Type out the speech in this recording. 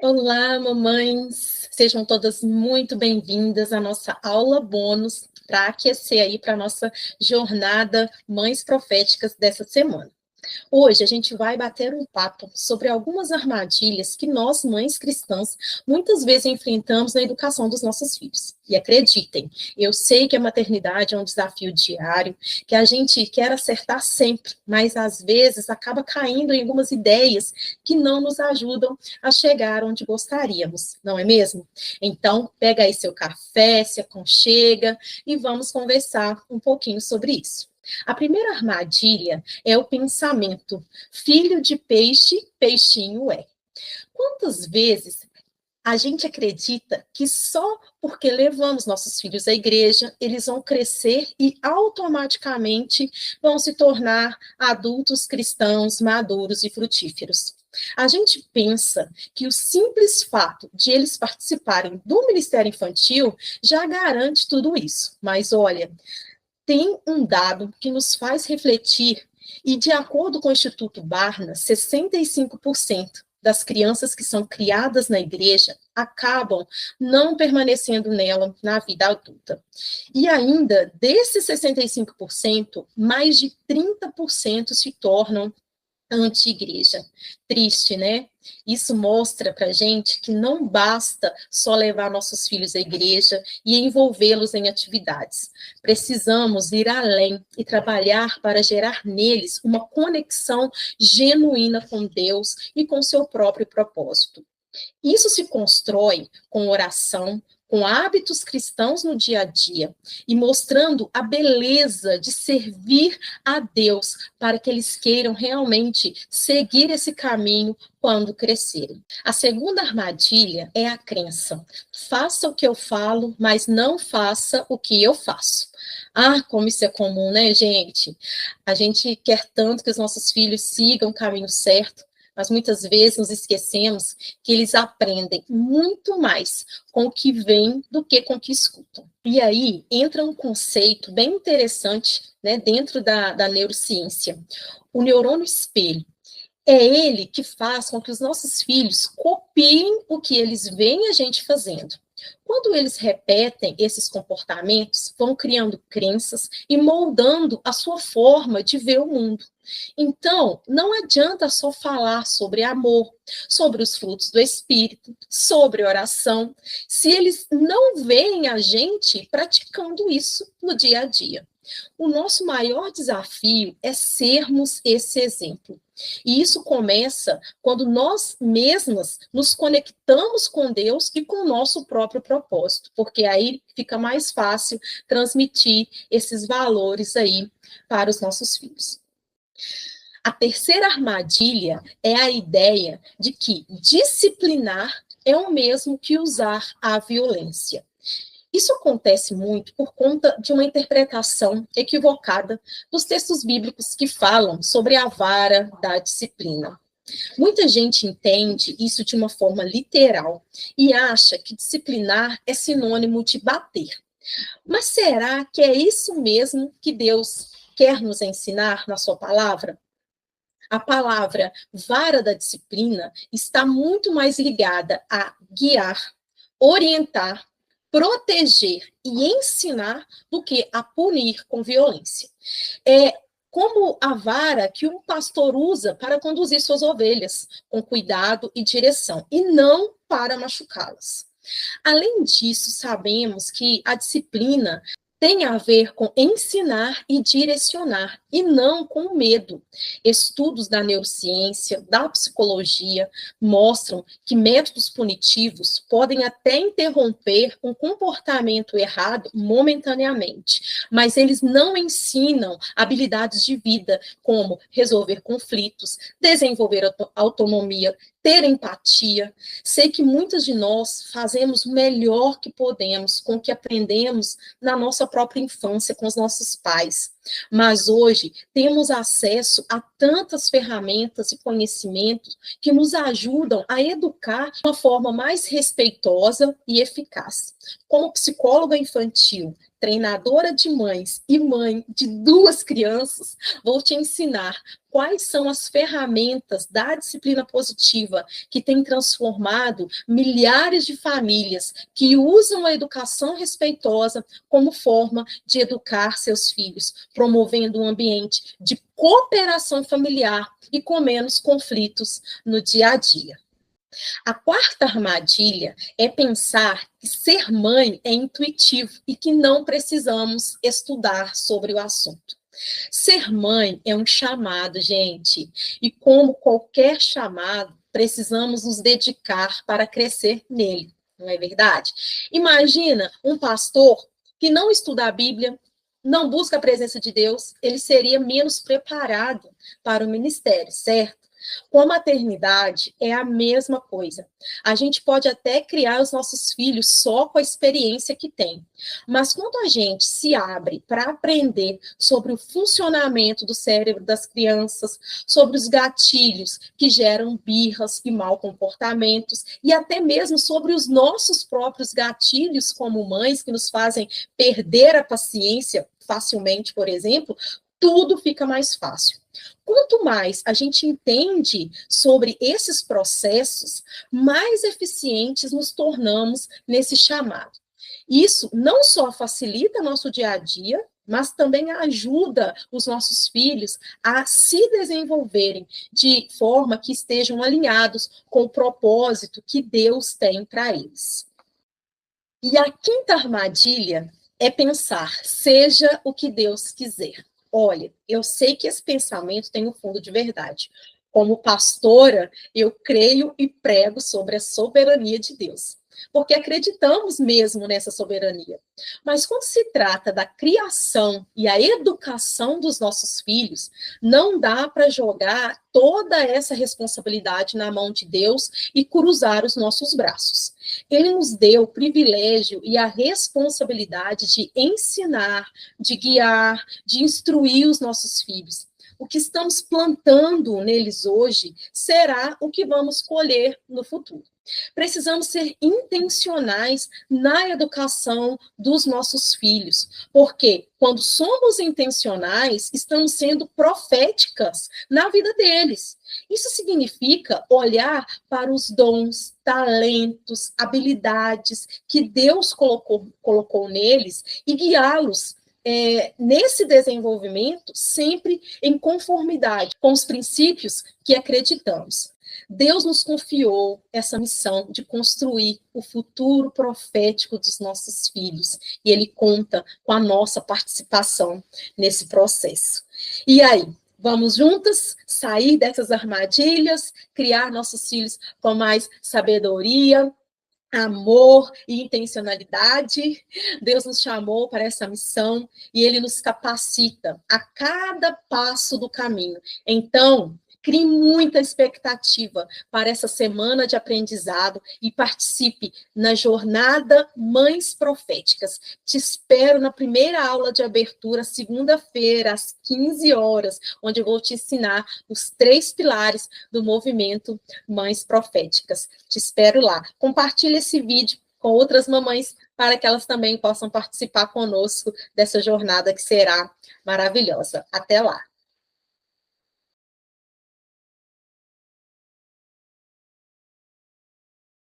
Olá, mamães! Sejam todas muito bem-vindas à nossa aula bônus para aquecer aí para a nossa jornada Mães Proféticas dessa semana. Hoje a gente vai bater um papo sobre algumas armadilhas que nós, mães cristãs, muitas vezes enfrentamos na educação dos nossos filhos. E acreditem, eu sei que a maternidade é um desafio diário, que a gente quer acertar sempre, mas às vezes acaba caindo em algumas ideias que não nos ajudam a chegar onde gostaríamos, não é mesmo? Então, pega aí seu café, se aconchega e vamos conversar um pouquinho sobre isso. A primeira armadilha é o pensamento: filho de peixe, peixinho é. Quantas vezes a gente acredita que só porque levamos nossos filhos à igreja, eles vão crescer e automaticamente vão se tornar adultos cristãos maduros e frutíferos? A gente pensa que o simples fato de eles participarem do ministério infantil já garante tudo isso. Mas olha, tem um dado que nos faz refletir, e de acordo com o Instituto Barna, 65% das crianças que são criadas na igreja acabam não permanecendo nela na vida adulta. E ainda, desses 65%, mais de 30% se tornam anti-igreja. Triste, né? Isso mostra para gente que não basta só levar nossos filhos à igreja e envolvê-los em atividades. Precisamos ir além e trabalhar para gerar neles uma conexão genuína com Deus e com seu próprio propósito. Isso se constrói com oração, com hábitos cristãos no dia a dia e mostrando a beleza de servir a Deus para que eles queiram realmente seguir esse caminho quando crescerem. A segunda armadilha é a crença: faça o que eu falo, mas não faça o que eu faço. Ah, como isso é comum, né, gente? A gente quer tanto que os nossos filhos sigam o caminho certo, mas muitas vezes nos esquecemos que eles aprendem muito mais com o que vem do que com o que escutam. E aí entra um conceito bem interessante, né, dentro da neurociência: o neurônio espelho. É ele que faz com que os nossos filhos copiem o que eles veem a gente fazendo. Quando eles repetem esses comportamentos, vão criando crenças e moldando a sua forma de ver o mundo. Então, não adianta só falar sobre amor, sobre os frutos do Espírito, sobre oração, se eles não veem a gente praticando isso no dia a dia. O nosso maior desafio é sermos esse exemplo. E isso começa quando nós mesmas nos conectamos com Deus e com o nosso próprio propósito, porque aí fica mais fácil transmitir esses valores aí para os nossos filhos. A terceira armadilha é a ideia de que disciplinar é o mesmo que usar a violência. Isso acontece muito por conta de uma interpretação equivocada dos textos bíblicos que falam sobre a vara da disciplina. Muita gente entende isso de uma forma literal e acha que disciplinar é sinônimo de bater. Mas será que é isso mesmo que Deus quer nos ensinar na sua palavra? A palavra vara da disciplina está muito mais ligada a guiar, orientar, proteger e ensinar do que a punir com violência. É como a vara que um pastor usa para conduzir suas ovelhas, com cuidado e direção, e não para machucá-las. Além disso, sabemos que a disciplina tem a ver com ensinar e direcionar, e não com medo. Estudos da neurociência, da psicologia, mostram que métodos punitivos podem até interromper um comportamento errado momentaneamente, mas eles não ensinam habilidades de vida, como resolver conflitos, desenvolver autonomia, ter empatia. Sei que muitas de nós fazemos o melhor que podemos com o que aprendemos na nossa própria infância com os nossos pais. Mas hoje temos acesso a tantas ferramentas e conhecimentos que nos ajudam a educar de uma forma mais respeitosa e eficaz. Como psicóloga infantil, treinadora de mães e mãe de 2 crianças, vou te ensinar quais são as ferramentas da disciplina positiva que tem transformado milhares de famílias que usam a educação respeitosa como forma de educar seus filhos, promovendo um ambiente de cooperação familiar e com menos conflitos no dia a dia. A quarta armadilha é pensar que ser mãe é intuitivo e que não precisamos estudar sobre o assunto. Ser mãe é um chamado, gente, e como qualquer chamado, precisamos nos dedicar para crescer nele, não é verdade? Imagina um pastor que não estuda a Bíblia, não busca a presença de Deus, ele seria menos preparado para o ministério, certo? Com a maternidade é a mesma coisa. A gente pode até criar os nossos filhos só com a experiência que tem. Mas quando a gente se abre para aprender sobre o funcionamento do cérebro das crianças, sobre os gatilhos que geram birras e mau comportamentos, e até mesmo sobre os nossos próprios gatilhos como mães, que nos fazem perder a paciência facilmente, por exemplo, tudo fica mais fácil. Quanto mais a gente entende sobre esses processos, mais eficientes nos tornamos nesse chamado. Isso não só facilita nosso dia a dia, mas também ajuda os nossos filhos a se desenvolverem de forma que estejam alinhados com o propósito que Deus tem para eles. E a quinta armadilha é pensar, seja o que Deus quiser. Olha, eu sei que esse pensamento tem um fundo de verdade. Como pastora, eu creio e prego sobre a soberania de Deus, porque acreditamos mesmo nessa soberania. Mas quando se trata da criação e a educação dos nossos filhos, não dá para jogar toda essa responsabilidade na mão de Deus e cruzar os nossos braços. Ele nos deu o privilégio e a responsabilidade de ensinar, de guiar, de instruir os nossos filhos. O que estamos plantando neles hoje será o que vamos colher no futuro. Precisamos ser intencionais na educação dos nossos filhos, porque quando somos intencionais, estamos sendo proféticas na vida deles. Isso significa olhar para os dons, talentos, habilidades que Deus colocou neles e guiá-los nesse desenvolvimento, sempre em conformidade com os princípios que acreditamos. Deus nos confiou essa missão de construir o futuro profético dos nossos filhos, e Ele conta com a nossa participação nesse processo. E aí, vamos juntas sair dessas armadilhas, criar nossos filhos com mais sabedoria, amor e intencionalidade. Deus nos chamou para essa missão e Ele nos capacita a cada passo do caminho. Então, crie muita expectativa para essa semana de aprendizado e participe na jornada Mães Proféticas. Te espero na primeira aula de abertura, segunda-feira, às 15 horas, onde eu vou te ensinar os 3 pilares do movimento Mães Proféticas. Te espero lá. Compartilhe esse vídeo com outras mamães para que elas também possam participar conosco dessa jornada que será maravilhosa. Até lá!